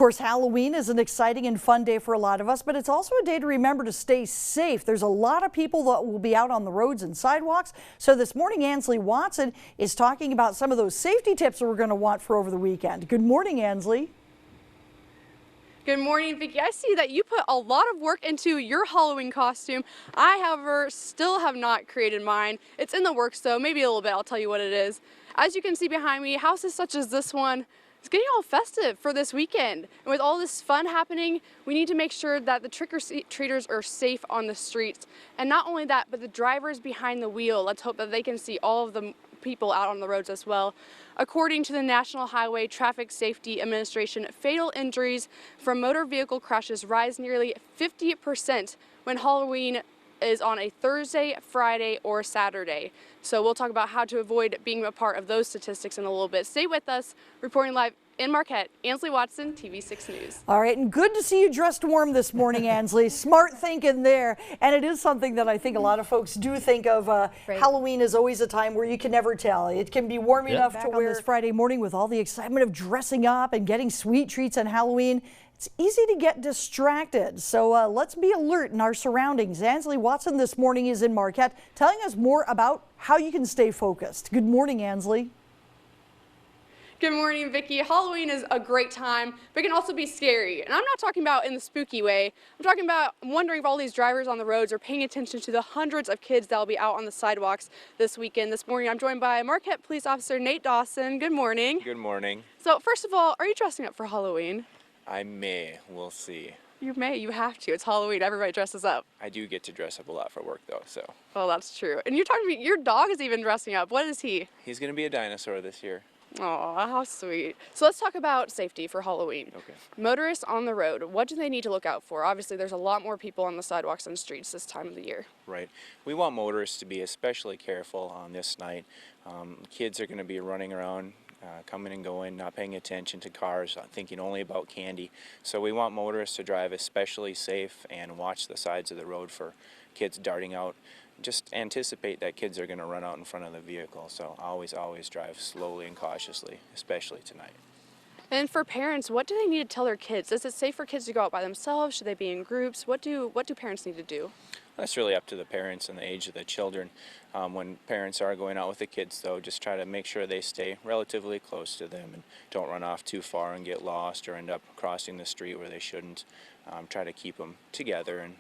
Of course, Halloween is an exciting and fun day for a lot of us, but it's also a day to remember to stay safe. There's a lot of people that will be out on the roads and sidewalks. So this morning, Ansley Watson is talking about some of those safety tips that we're going to want for over the weekend. Good morning, Ansley. Good morning, Vicki. I see that you put a lot of work into your Halloween costume. I, however, still have not created mine. It's in the works, though. Maybe a little bit. I'll tell you what it is. As you can see behind me, houses such as this one, it's getting all festive for this weekend. And with all this fun happening, we need to make sure that the trick-or-treaters are safe on the streets. And not only that, but the drivers behind the wheel. Let's hope that they can see all of the people out on the roads as well. According to the National Highway Traffic Safety Administration, fatal injuries from motor vehicle crashes rise nearly 50% when Halloween is on a Thursday, Friday, or Saturday. So we'll talk about how to avoid being a part of those statistics in a little bit. Stay with us. Reporting live in Marquette, Ansley Watson, TV6 News. All right, and good to see you dressed warm this morning, Ansley. Smart thinking there. And it is something that I think a lot of folks do think of. Right. Halloween is always a time where you can never tell. It can be warm enough to wear this Friday morning with all the excitement of dressing up and getting sweet treats on Halloween. It's easy to get distracted, so let's be alert in our surroundings. Ansley Watson this morning is in Marquette telling us more about how you can stay focused. Good morning, Ansley. Good morning, Vicki. Halloween is a great time, but it can also be scary. And I'm not talking about in the spooky way. I'm talking about wondering if all these drivers on the roads are paying attention to the hundreds of kids that will be out on the sidewalks this weekend. This morning, I'm joined by Marquette Police Officer Nate Dawson. Good morning. Good morning. So first of all, are you dressing up for Halloween? I may. We'll see. You may. You have to. It's Halloween. Everybody dresses up. I do get to dress up a lot for work, though, so. Oh, that's true. And you're talking to me, your dog is even dressing up. What is he? He's going to be a dinosaur this year. Oh, how sweet. So let's talk about safety for Halloween. Okay. Motorists on the road, what do they need to look out for? Obviously, there's a lot more people on the sidewalks and streets this time of the year. Right. We want motorists to be especially careful on this night. Kids are going to be running around, coming and going, not paying attention to cars, thinking only about candy. So we want motorists to drive especially safe and watch the sides of the road for kids darting out. Just anticipate that kids are going to run out in front of the vehicle. So always drive slowly and cautiously, especially tonight. And for parents, what do they need to tell their kids? Is it safe for kids to go out by themselves? Should they be in groups? What do parents need to do? That's really up to the parents and the age of the children. When parents are going out with the kids, though, just try to make sure they stay relatively close to them and don't run off too far and get lost or end up crossing the street where they shouldn't. Try to keep them together and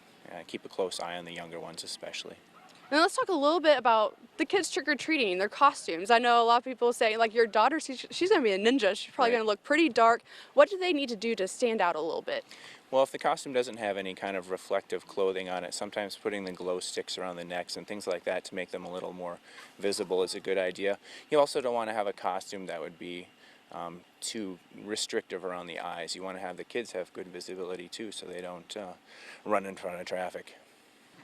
keep a close eye on the younger ones especially. Now let's talk a little bit about the kids trick-or-treating, their costumes. I know a lot of people say, like your daughter, she's going to be a ninja. She's probably going to look pretty dark. What do they need to do to stand out a little bit? Well, if the costume doesn't have any kind of reflective clothing on it, sometimes putting the glow sticks around the necks and things like that to make them a little more visible is a good idea. You also don't want to have a costume that would be too restrictive around the eyes. You want to have the kids have good visibility too, so they don't run in front of traffic.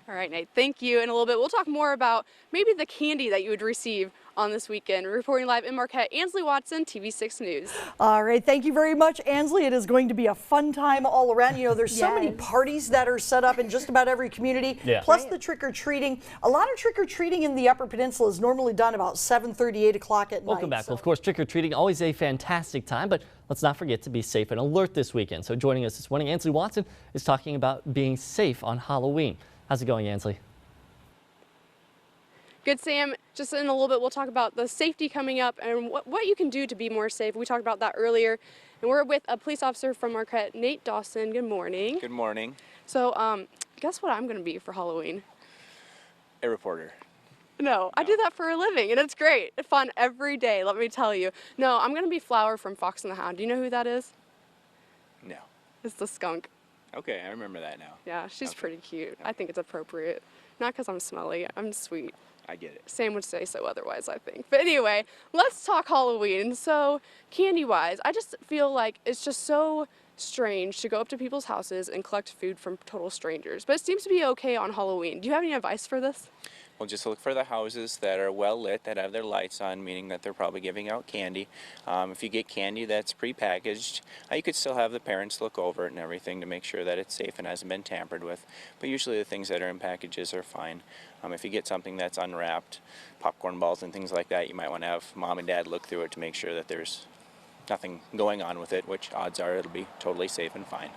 All right, Nate, thank you. In a little bit, we'll talk more about maybe the candy that you would receive on this weekend. Reporting live in Marquette, Ansley Watson, TV6 News. All right, thank you very much, Ansley. It is going to be a fun time all around. You know, there's so many parties that are set up in just about every community, plus the trick-or-treating. A lot of trick-or-treating in the Upper Peninsula is normally done about 7:30, 8 o'clock at night. Welcome back. Well, of course, trick-or-treating, always a fantastic time, but let's not forget to be safe and alert this weekend. So joining us this morning, Ansley Watson is talking about being safe on Halloween. How's it going, Ansley? Good, Sam. Just in a little bit, we'll talk about the safety coming up and what you can do to be more safe. We talked about that earlier. And we're with a police officer from Marquette, Nate Dawson. Good morning. Good morning. So, guess what I'm going to be for Halloween? A reporter. No, I do that for a living, and it's great. It's fun every day, let me tell you. No, I'm going to be Flower from Fox and the Hound. Do you know who that is? No. It's the skunk. Okay, I remember that now. Yeah, she's pretty cute. I think it's appropriate. Not because I'm smelly, I'm sweet. I get it. Sam would say so otherwise, I think. But anyway, let's talk Halloween. So, candy-wise, I just feel like it's just so strange to go up to people's houses and collect food from total strangers. But it seems to be okay on Halloween. Do you have any advice for this? Well, just look for the houses that are well lit, that have their lights on, meaning that they're probably giving out candy. If you get candy that's prepackaged, you could still have the parents look over it and everything to make sure that it's safe and hasn't been tampered with. But usually the things that are in packages are fine. If you get something that's unwrapped, popcorn balls and things like that, you might want to have mom and dad look through it to make sure that there's nothing going on with it, which odds are it'll be totally safe and fine.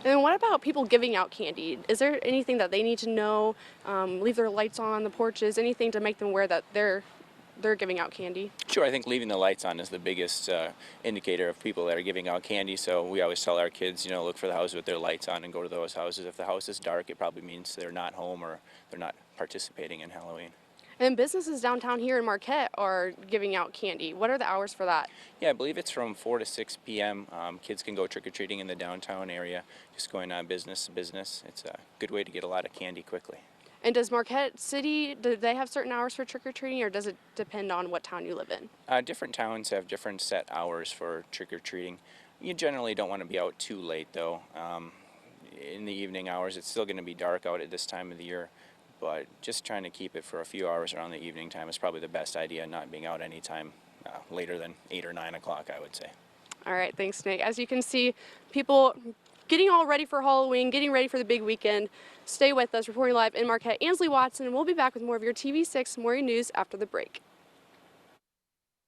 And what about people giving out candy? Is there anything that they need to know? Leave their lights on the porches, anything to make them aware that they're giving out candy? Sure, I think leaving the lights on is the biggest indicator of people that are giving out candy. So we always tell our kids, look for the houses with their lights on and go to those houses. If the house is dark, it probably means they're not home or they're not participating in Halloween. And businesses downtown here in Marquette are giving out candy. What are the hours for that? Yeah, I believe it's from 4 to 6 p.m. Kids can go trick-or-treating in the downtown area, just going on business to business. It's a good way to get a lot of candy quickly. And does Marquette City, do they have certain hours for trick-or-treating, or does it depend on what town you live in? Different towns have different set hours for trick-or-treating. You generally don't want to be out too late, though. In the evening hours, it's still going to be dark out at this time of the year. But just trying to keep it for a few hours around the evening time is probably the best idea, not being out any time later than 8 or 9 o'clock, I would say. All right, thanks, Nick. As you can see, people getting all ready for Halloween, getting ready for the big weekend. Stay with us. Reporting live in Marquette, Ansley Watson, and we'll be back with more of your TV6 morning news after the break.